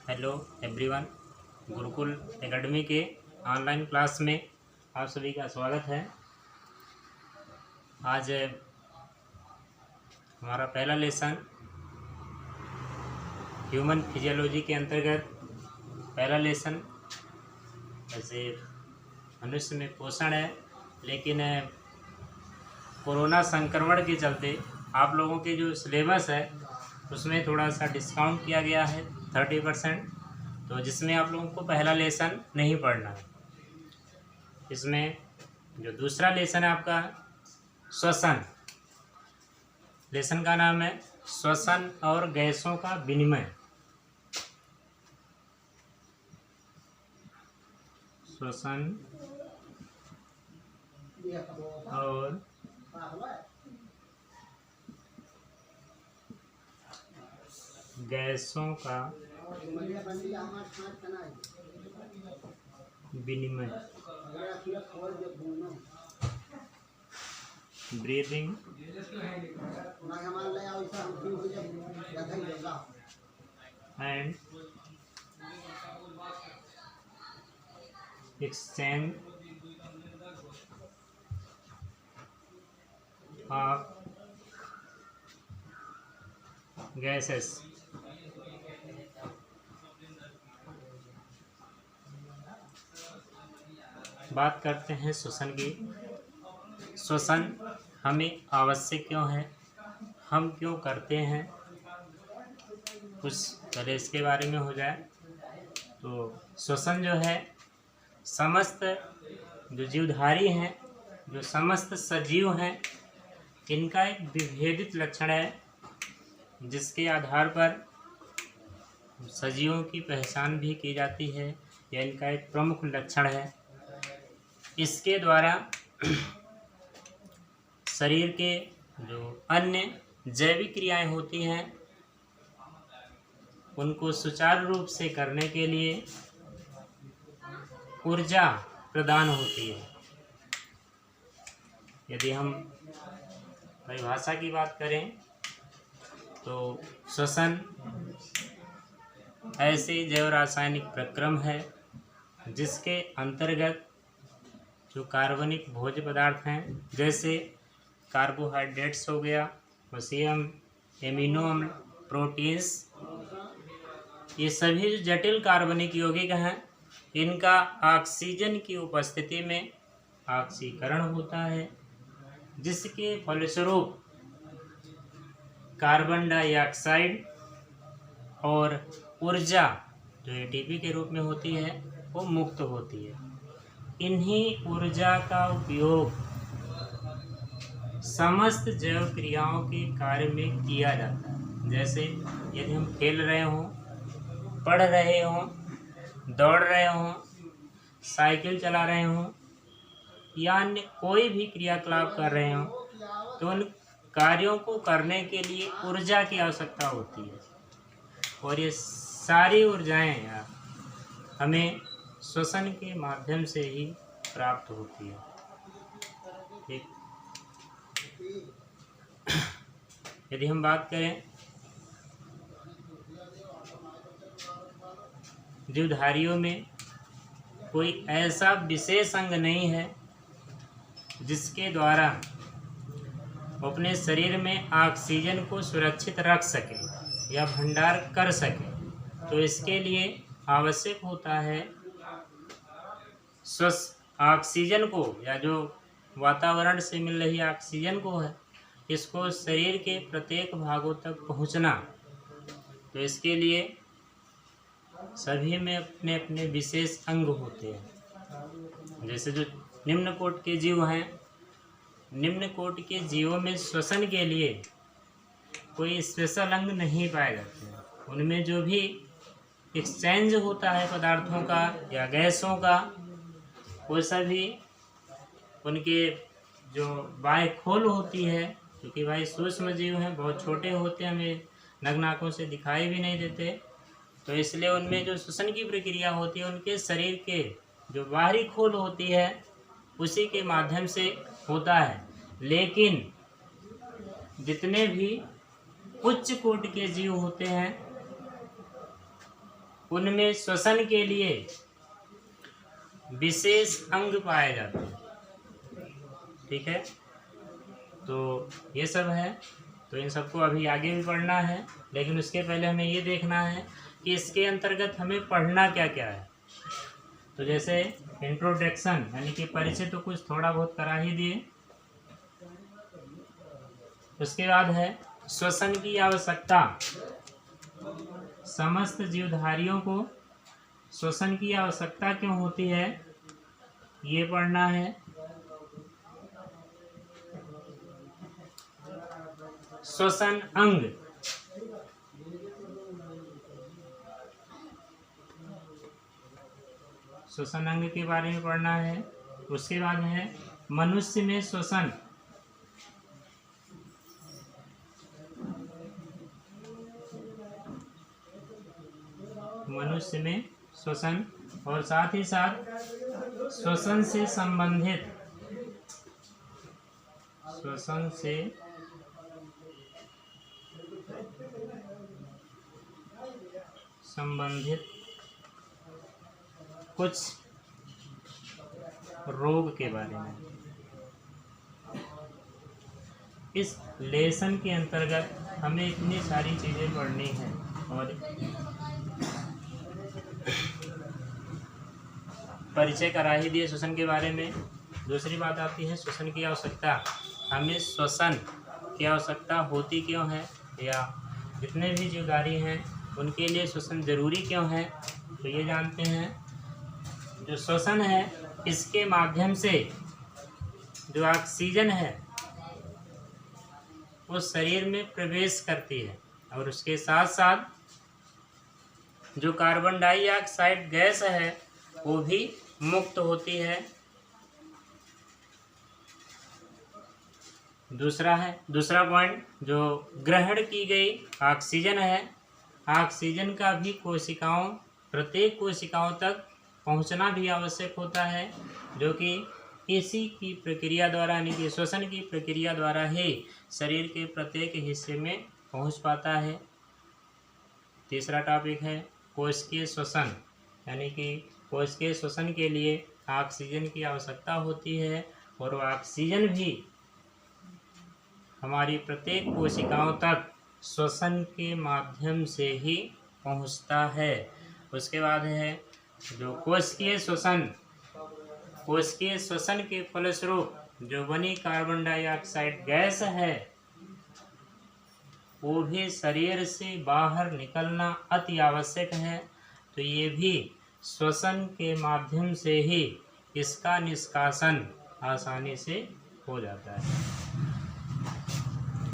Hello everyone. Gurukul academy के online class में आप सभी का स्वागत है। आज हमारा पहला लेसन ह्यूमन फिजियोलॉजी के अंतर्गत पहला लेसन। जैसे मनुष्य में पोषण है, लेकिन कोरोना संक्रमण के चलते आप लोगों के जो सिलेबस है उसमें थोड़ा सा डिस्काउंट किया गया है 30%। तो जिसमें आप लोगों को पहला लेसन नहीं पढ़ना है। इसमें जो दूसरा लेसन है आपका श्वसन, लेसन का नाम है श्वसन और गैसों का विनिमय। श्वसन और गैसों का विनिमय, breathing and exchange of gases. बात करते हैं श्वसन की। श्वसन हमें आवश्यक क्यों है, हम क्यों करते हैं, कुछ पहले इसके बारे में हो जाए। तो श्वसन जो है समस्त जो जीवधारी हैं, जो समस्त सजीव हैं, इनका एक विभेदित लक्षण है जिसके आधार पर सजीवों की पहचान भी की जाती है। यह इनका एक प्रमुख लक्षण है। इसके द्वारा शरीर के जो अन्य जैविक क्रियाएं होती हैं उनको सुचारू रूप से करने के लिए ऊर्जा प्रदान होती है। यदि हम परिभाषा की बात करें तो श्वसन ऐसे जैव रासायनिक प्रक्रम है जिसके अंतर्गत जो कार्बनिक भोज्य पदार्थ हैं, जैसे कार्बोहाइड्रेट्स हो गया, वसीयम, एमिनो अम्ल, प्रोटीन्स, ये सभी जो जटिल कार्बनिक यौगिक हैं, इनका ऑक्सीजन की उपस्थिति में ऑक्सीकरण होता है, जिसके फलस्वरूप कार्बन डाइऑक्साइड और ऊर्जा जो एटीपी के रूप में होती है वो मुक्त होती है। इन्हीं ऊर्जा का उपयोग समस्त जैव क्रियाओं के कार्य में किया जाता है। जैसे यदि हम खेल रहे हों, पढ़ रहे हों, दौड़ रहे हों, साइकिल चला रहे हों या अन्य कोई भी क्रियाकलाप कर रहे हों, तो उन कार्यों को करने के लिए ऊर्जा की आवश्यकता होती है। और ये सारी ऊर्जाएं हमें श्वसन के माध्यम से ही प्राप्त होती है। ठीक, यदि हम बात करें जीवधारियों में कोई ऐसा विशेष अंग नहीं है जिसके द्वारा अपने शरीर में ऑक्सीजन को सुरक्षित रख सके या भंडार कर सके। तो इसके लिए आवश्यक होता है स्वस्थ ऑक्सीजन को, या जो वातावरण से मिल रही ऑक्सीजन को है, इसको शरीर के प्रत्येक भागों तक पहुंचना। तो इसके लिए सभी में अपने अपने विशेष अंग होते हैं। जैसे जो निम्न कोटि के जीव हैं, निम्न कोटि के जीवों में श्वसन के लिए कोई स्पेशल अंग नहीं पाए जाते हैं। उनमें जो भी एक्सचेंज होता है पदार्थों का या गैसों का, वो सभी उनके जो बाह्य खोल होती है, क्योंकि भाई सूक्ष्म जीव हैं, बहुत छोटे होते हैं, हमें नग्न आँखों से दिखाई भी नहीं देते, तो इसलिए उनमें जो श्वसन की प्रक्रिया होती है उनके शरीर के जो बाहरी खोल होती है उसी के माध्यम से होता है। लेकिन जितने भी उच्च कोटि के जीव होते हैं उनमें श्वसन के लिए विशेष अंग पाए जाते हैं। ठीक है, तो ये सब है। तो इन सबको अभी आगे भी पढ़ना है, लेकिन उसके पहले हमें ये देखना है कि इसके अंतर्गत हमें पढ़ना क्या क्या है। तो जैसे इंट्रोडक्शन यानी कि परिचय तो कुछ थोड़ा बहुत करा ही दिए। उसके बाद है श्वसन की आवश्यकता। समस्त जीवधारियों को श्वसन की आवश्यकता क्यों होती है, ये पढ़ना है। श्वसन अंग, श्वसन अंग के बारे में पढ़ना है। उसके बाद है मनुष्य में श्वसन। मनुष्य में श्वसन और साथ ही साथ श्वसन से संबंधित कुछ रोग के बारे में। इस लेसन के अंतर्गत हमें इतनी सारी चीज़ें पढ़नी है। और परिचय करा ही दिए श्वसन के बारे में। दूसरी बात आती है श्वसन की आवश्यकता। हमें श्वसन की आवश्यकता होती क्यों है, या जितने भी जीवधारी हैं उनके लिए श्वसन जरूरी क्यों है, तो ये जानते हैं। जो श्वसन है, इसके माध्यम से जो ऑक्सीजन है वो शरीर में प्रवेश करती है, और उसके साथ साथ जो कार्बन डाइऑक्साइड गैस है वो भी मुक्त होती है। दूसरा पॉइंट, जो ग्रहण की गई ऑक्सीजन है, ऑक्सीजन का भी प्रत्येक कोशिकाओं तक पहुंचना भी आवश्यक होता है, जो कि इसी की प्रक्रिया द्वारा यानी कि श्वसन की प्रक्रिया द्वारा ही शरीर के प्रत्येक हिस्से में पहुंच पाता है। तीसरा टॉपिक है कोशिकीय श्वसन, यानी कि कोशिकीय श्वसन के लिए ऑक्सीजन की आवश्यकता होती है, और वो ऑक्सीजन भी हमारी प्रत्येक कोशिकाओं तक श्वसन के माध्यम से ही पहुंचता है। उसके बाद है जो कोशिकीय श्वसन के फलस्वरूप जो बनी कार्बन डाइऑक्साइड गैस है वो भी शरीर से बाहर निकलना अति आवश्यक है। तो ये भी श्वसन के माध्यम से ही इसका निष्कासन आसानी से हो जाता है।